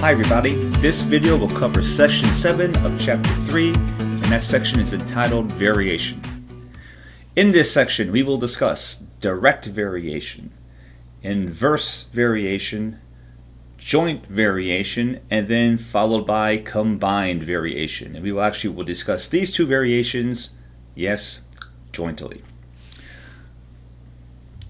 Hi everybody, this video will cover section 7 of chapter 3, and that section is entitled Variation. In this section we will discuss direct variation, inverse variation, joint variation, and then followed by combined variation. And we will discuss these two variations, yes, jointly.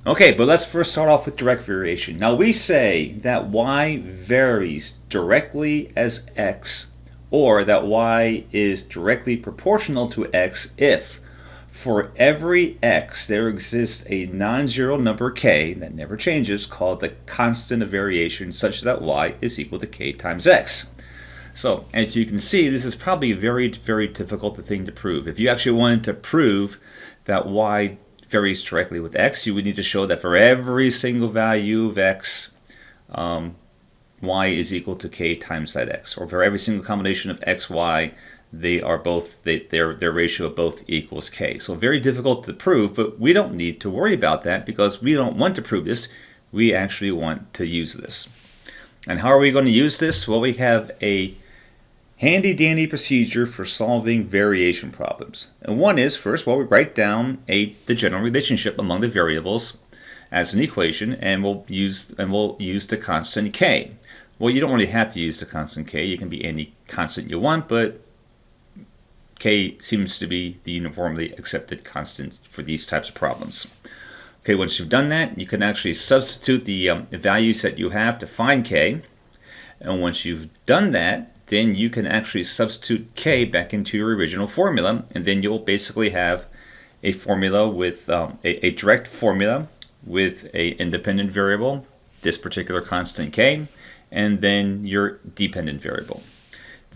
Okay, but let's first start off with direct variation. Now we say that y varies directly as x, or that y is directly proportional to x if for every x there exists a non-zero number k that never changes called the constant of variation such that y is equal to k times x. So as you can see, this is probably a very, very difficult thing to prove. If you actually wanted to prove that y varies directly with x, you would need to show that for every single value of x, y is equal to k times that x, or for every single combination of x, y, their ratio of both equals k. So very difficult to prove, but we don't need to worry about that because we don't want to prove this. We actually want to use this. And how are we going to use this? Well, we have a handy-dandy procedure for solving variation problems. And one is, first, we write down the general relationship among the variables as an equation, and we'll use the constant k. Well, you don't really have to use the constant k. You can be any constant you want, but k seems to be the uniformly accepted constant for these types of problems. Okay, once you've done that, you can actually substitute the values that you have to find k. And once you've done that, then you can actually substitute k back into your original formula, and then you'll basically have a formula with a direct formula with a independent variable, this particular constant k, and then your dependent variable.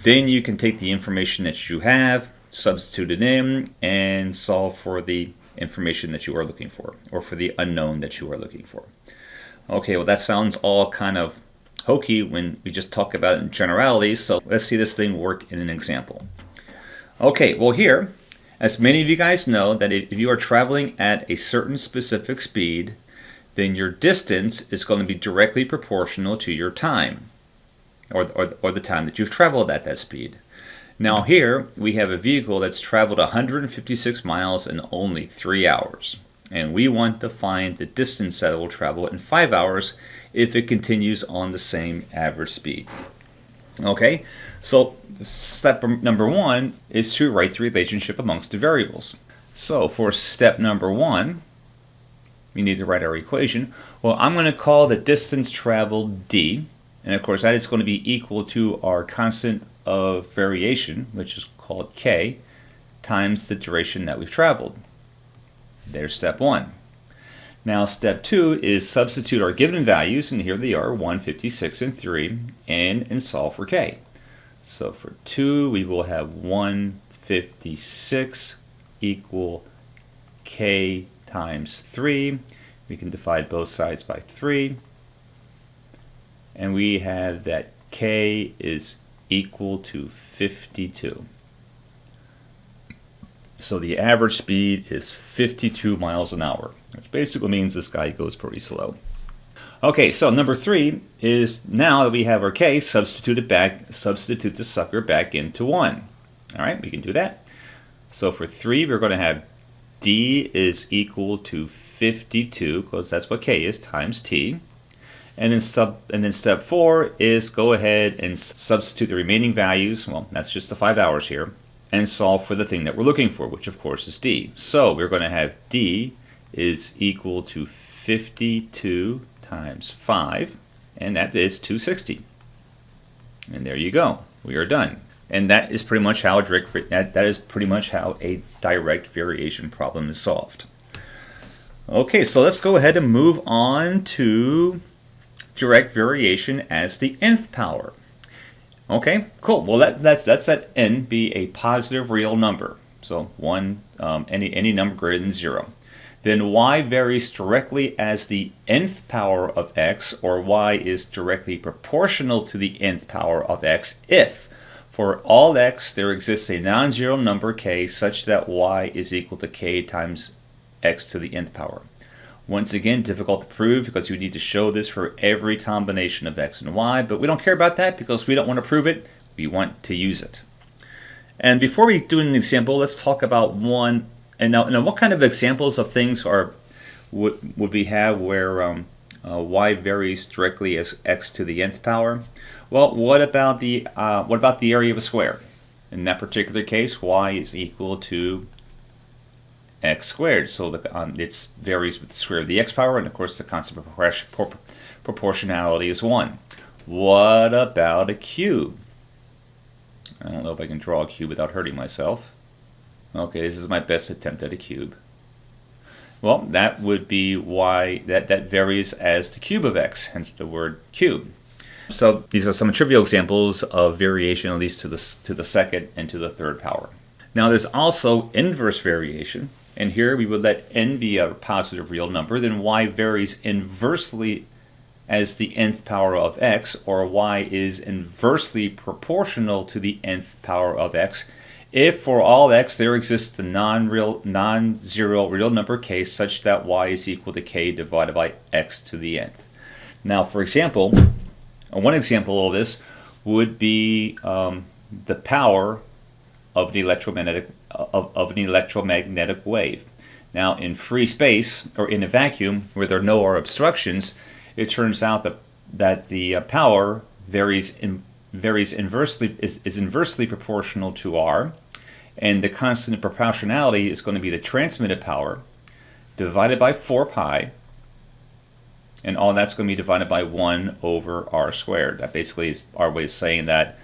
Then you can take the information that you have, substitute it in, and solve for the information that you are looking for, or for the unknown that you are looking for. Okay, well that sounds all kind of hokey when we just talk about it in generalities, so let's see this thing work in an example. Okay, well here, as many of you guys know, that if you are traveling at a certain specific speed, then your distance is going to be directly proportional to your time, or the time that you've traveled at that speed. Now here, we have a vehicle that's traveled 156 miles in only 3 hours. And we want to find the distance that it will travel in 5 hours if it continues on the same average speed. Okay, so step number one is to write the relationship amongst the variables. So for step number one, we need to write our equation. Well, I'm going to call the distance traveled d, and of course that is going to be equal to our constant of variation, which is called k, times the duration that we've traveled. There's step one. Now step two is substitute our given values, and here they are, 156 and 3, and solve for k. So for 2 we will have 156 equal k times 3. We can divide both sides by 3, and we have that k is equal to 52. So the average speed is 52 miles an hour, which basically means this guy goes pretty slow. Okay, so number 3 is, now that we have our k, substitute the sucker back into 1. All right, we can do that. So for 3, we're going to have d is equal to 52, because that's what k is, times t. And then step 4 is go ahead and substitute the remaining values. Well, that's just the 5 hours here, and solve for the thing that we're looking for, which of course is d. So we're going to have d is equal to 52 times 5, and that is 260. And there you go. We are done. And that is pretty much how a direct variation problem is solved. Okay, so let's go ahead and move on to direct variation as the nth power. Okay, cool. Well, let's let n be a positive real number. So any number greater than 0. Then y varies directly as the nth power of x, or y is directly proportional to the nth power of x if for all x there exists a non-zero number k such that y is equal to k times x to the nth power. Once again, difficult to prove because you need to show this for every combination of x and y, but we don't care about that because we don't want to prove it, we want to use it. And before we do an example, let's talk about one. And now what kind of examples of things would we have where y varies directly as x to the nth power? Well, what about the area of a square? In that particular case, y is equal to x squared. So it varies with the square of the x power, and of course the constant proportionality is 1. What about a cube? I don't know if I can draw a cube without hurting myself. Okay, this is my best attempt at a cube. Well, that would be y, that varies as the cube of x, hence the word cube. So these are some trivial examples of variation, at least to the second and to the third power. Now there's also inverse variation, and here we would let n be a positive real number, then y varies inversely as the nth power of x, or y is inversely proportional to the nth power of x, if for all x there exists a non-zero real number k such that y is equal to k divided by x to the nth. Now, for example, one example of this would be the power of an electromagnetic wave. Now, in free space or in a vacuum where there are no obstructions, it turns out that the power is inversely proportional to r, and the constant of proportionality is going to be the transmitted power divided by 4 pi, and all that's going to be divided by 1 over r squared. That basically is our way of saying that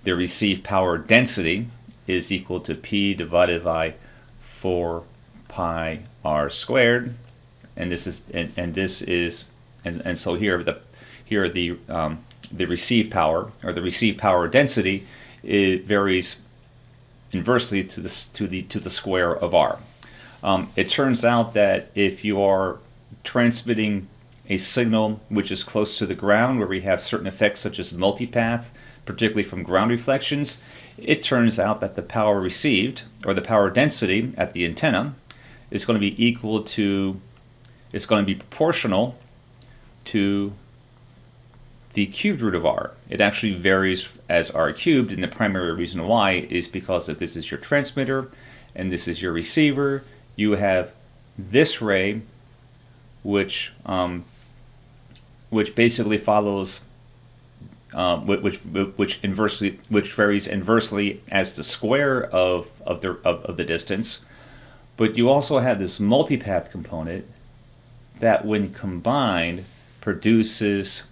the received power density is equal to P divided by 4 pi r squared, and so here the received power, or the received power density, it varies inversely to the square of r. It turns out that if you are transmitting a signal which is close to the ground, where we have certain effects such as multipath, particularly from ground reflections, it turns out that the power received, or the power density at the antenna, is going to be proportional to the cubed root of r. It actually varies as r cubed, and the primary reason why is because if this is your transmitter and this is your receiver, you have this ray which basically follows which varies inversely as the square of the distance, but you also have this multipath component that, when combined, produces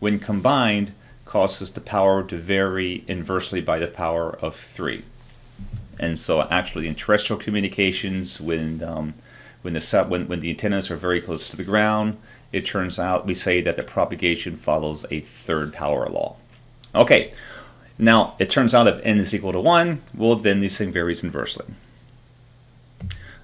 when combined, causes the power to vary inversely by the power of 3. And so actually in terrestrial communications, when the antennas are very close to the ground, it turns out we say that the propagation follows a third power law. Okay, now it turns out if n is equal to 1, well, then this thing varies inversely.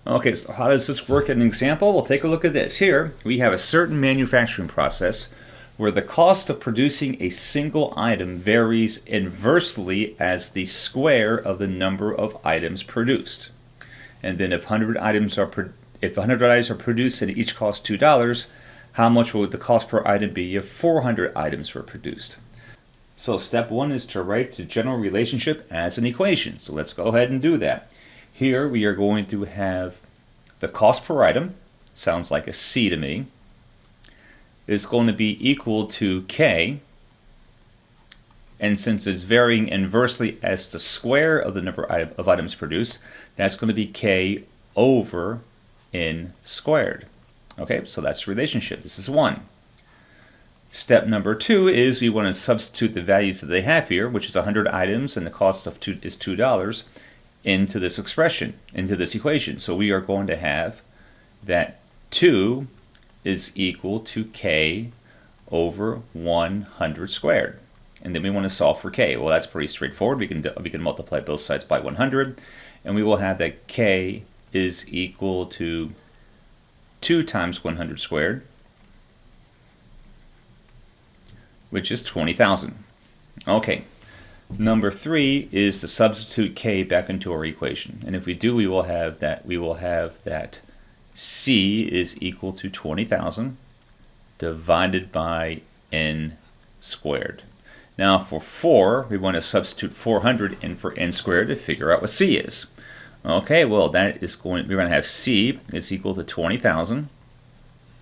Okay, so how does this work in an example? Well, take a look at this. Here we have a certain manufacturing process where the cost of producing a single item varies inversely as the square of the number of items produced. And then if 100 items are produced and each cost $2, how much would the cost per item be if 400 items were produced? So step 1 is to write the general relationship as an equation. So let's go ahead and do that. Here we are going to have the cost per item, sounds like a C to me, is going to be equal to K, and since it's varying inversely as the square of the number of items produced, that's going to be K over N squared. Okay, so that's the relationship. This is 1. Step number 2 is we want to substitute the values that they have here, which is 100 items and the cost of is $2, into this expression, into this equation. So we are going to have that 2 is equal to K over 100 squared. And then we want to solve for K. Well, that's pretty straightforward. We can multiply both sides by 100, and we will have that K is equal to 2 times 100 squared, which is 20,000. Okay, Number 3 is to substitute k back into our equation. And if we do, we will have that c is equal to 20,000 divided by n squared. Now for 4, we want to substitute 400 in for n squared to figure out what c is. Okay, well we're going to have c is equal to 20,000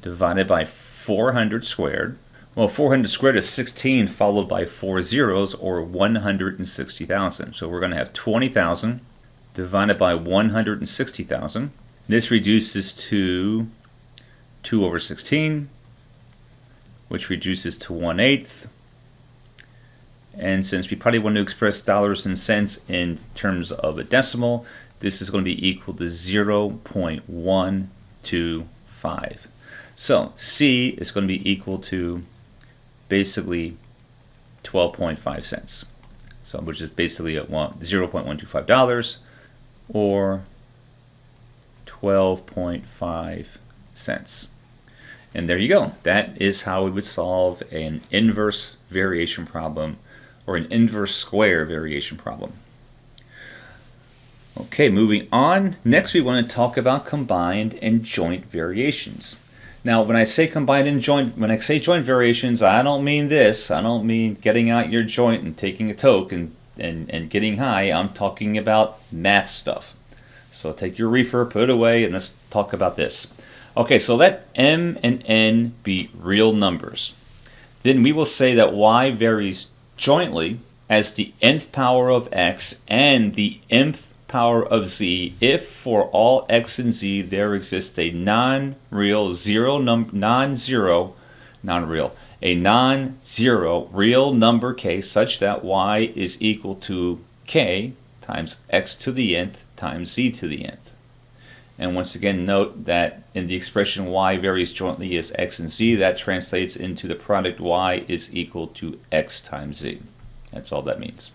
divided by 400 squared. Well, 400 squared is 16 followed by 4 zeros, or 160,000. So we're going to have 20,000 divided by 160,000. This reduces to 2 over 16, which reduces to 1/8. And since we probably want to express dollars and cents in terms of a decimal, this is going to be equal to 0.125. So C is going to be equal to basically 12.5 cents. So which is basically at $0.125 or 12.5 cents. And there you go. That is how we would solve an inverse variation problem, or an inverse square variation problem. Okay, moving on. Next we want to talk about combined and joint variations. Now, when I say combined and joint, when I say joint variations, I don't mean this. I don't mean getting out your joint and taking a toke and getting high. I'm talking about math stuff. So take your reefer, put it away, and let's talk about this. Okay, so let m and n be real numbers. Then we will say that y varies jointly as the nth power of x and the mth power of z if for all x and z there exists a non-zero real number k such that y is equal to k times x to the nth times z to the nth. And once again, note that in the expression y varies jointly as x and z, that translates into the product y is equal to x times z. That's all that means.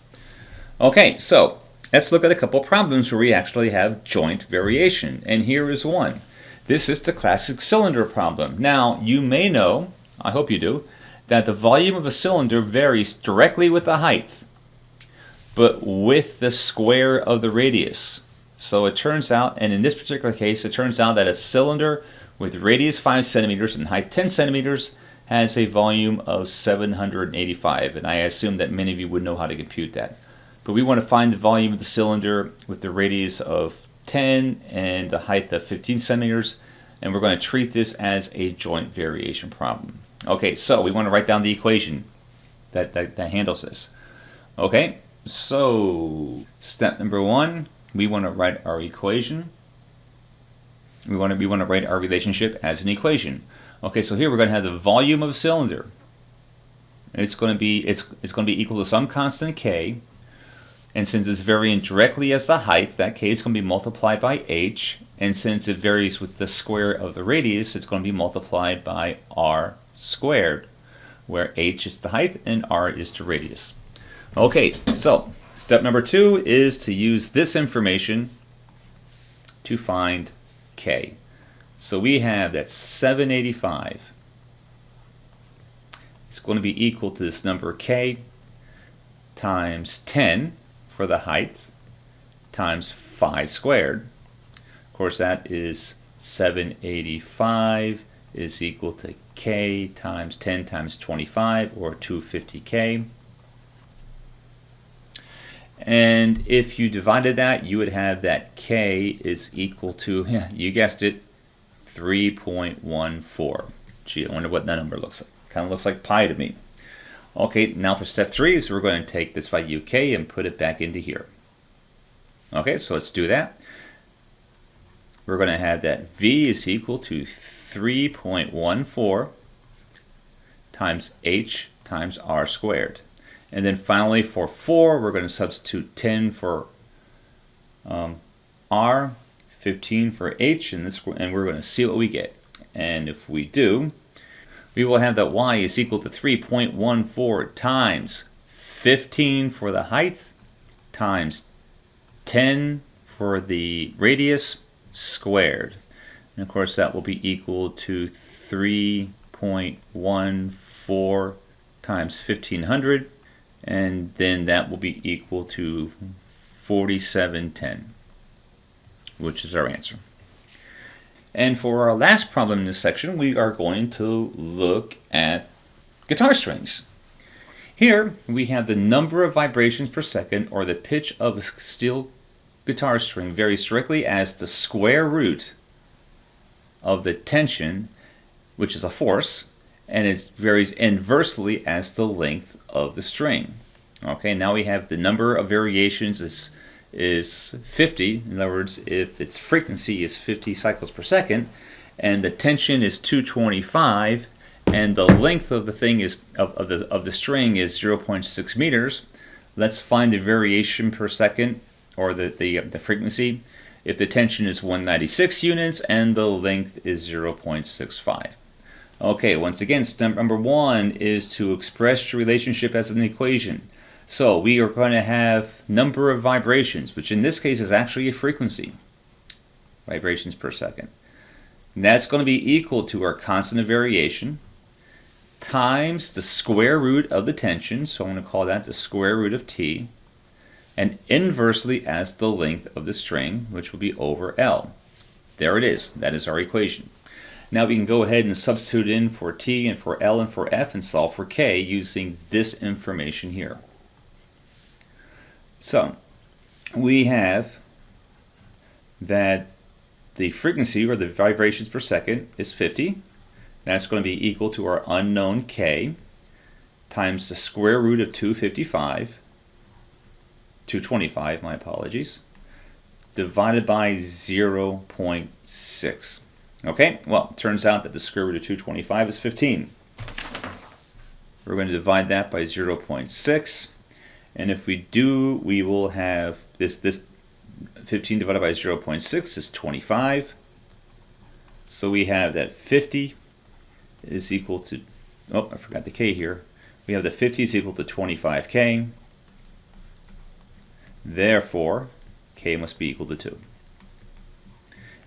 Okay, so let's look at a couple problems where we actually have joint variation. And here is one. This is the classic cylinder problem. Now, you may know, I hope you do, that the volume of a cylinder varies directly with the height, but with the square of the radius. So it turns out, and in this particular case, it turns out that a cylinder with radius 5 centimeters and height 10 centimeters has a volume of 785. And I assume that many of you would know how to compute that. But we want to find the volume of the cylinder with the radius of 10 and the height of 15 centimeters. And we're going to treat this as a joint variation problem. Okay, so we want to write down the equation that handles this. Okay, so step number 1. We want to write our equation. We want to write our relationship as an equation. Okay, so here we're going to have the volume of a cylinder. It's going to be equal to some constant k, and since it's varying directly as the height, that k is going to be multiplied by h, and since it varies with the square of the radius, it's going to be multiplied by r squared, where h is the height and r is the radius. Okay, so step number 2 is to use this information to find k. So we have that 785 is going to be equal to this number k times 10 for the height times 5 squared. Of course, that is 785 is equal to k times 10 times 25, or 250k. And if you divided that, you would have that k is equal to, you guessed it, 3.14. Gee, I wonder what that number looks like. Kind of looks like pi to me. Okay, now for step 3, so we're going to take this value k and put it back into here. Okay, so let's do that. We're going to have that v is equal to 3.14 times h times r squared. And then finally for 4, we're going to substitute 10 for r, 15 for h, and we're going to see what we get. And if we do, we will have that y is equal to 3.14 times 15 for the height times 10 for the radius squared. And of course that will be equal to 3.14 times 1500 and then that will be equal to 4710, which is our answer. And for our last problem in this section, we are going to look at guitar strings. Here we have the number of vibrations per second, or the pitch of a steel guitar string, varies directly as the square root of the tension, which is a force, and it varies inversely as the length of the string. Okay, now we have the number of variations is 50. In other words, if its frequency is 50 cycles per second, and the tension is 225, and the length of the thing is of the string is 0.6 meters. Let's find the variation per second, or the frequency, if the tension is 196 units and the length is 0.65. Okay, once again, step number one is to express the relationship as an equation. So we are going to have number of vibrations, which in this case is actually a frequency, vibrations per second. And that's going to be equal to our constant of variation times the square root of the tension, so I'm going to call that the square root of t, and inversely as the length of the string, which will be over L. There it is. That is our equation. Now we can go ahead and substitute in for t and for L and for F and solve for k using this information here. So we have that the frequency, or the vibrations per second, is 50. That's going to be equal to our unknown k times the square root of 225, my apologies, divided by 0.6. Okay, well, it turns out that the square root of 225 is 15. We're going to divide that by 0.6, and if we do, we will have this 15 divided by 0.6 is 25. So we have that 50 is equal to, oh, I forgot the k here. We have that 50 is equal to 25k. Therefore, k must be equal to 2.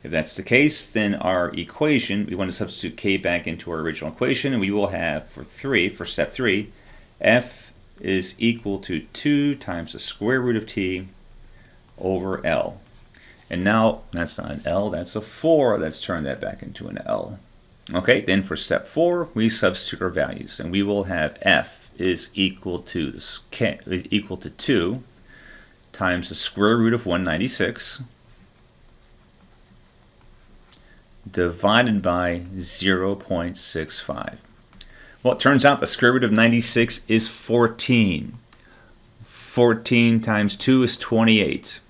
If that's the case, then our equation, we want to substitute k back into our original equation, and we will have for step 3, f is equal to 2 times the square root of t over L. And now, that's not an L, that's a 4. Let's turn that back into an L. Okay, then for step 4, we substitute our values, and we will have f is equal to 2 times the square root of 196 divided by 0.65. Well, it turns out the square root of 96 is 14. 14 times 2 is 28.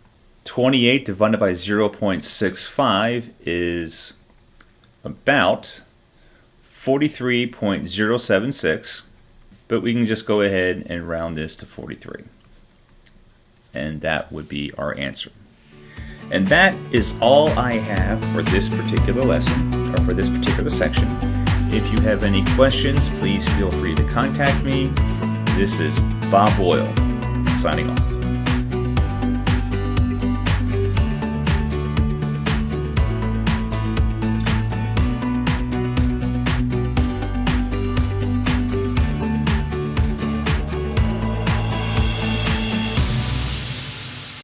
28 divided by 0.65 is about 43.076, but we can just go ahead and round this to 43. And that would be our answer. And that is all I have for this particular lesson, or for this particular section. If you have any questions, please feel free to contact me. This is Bob Boyle, signing off.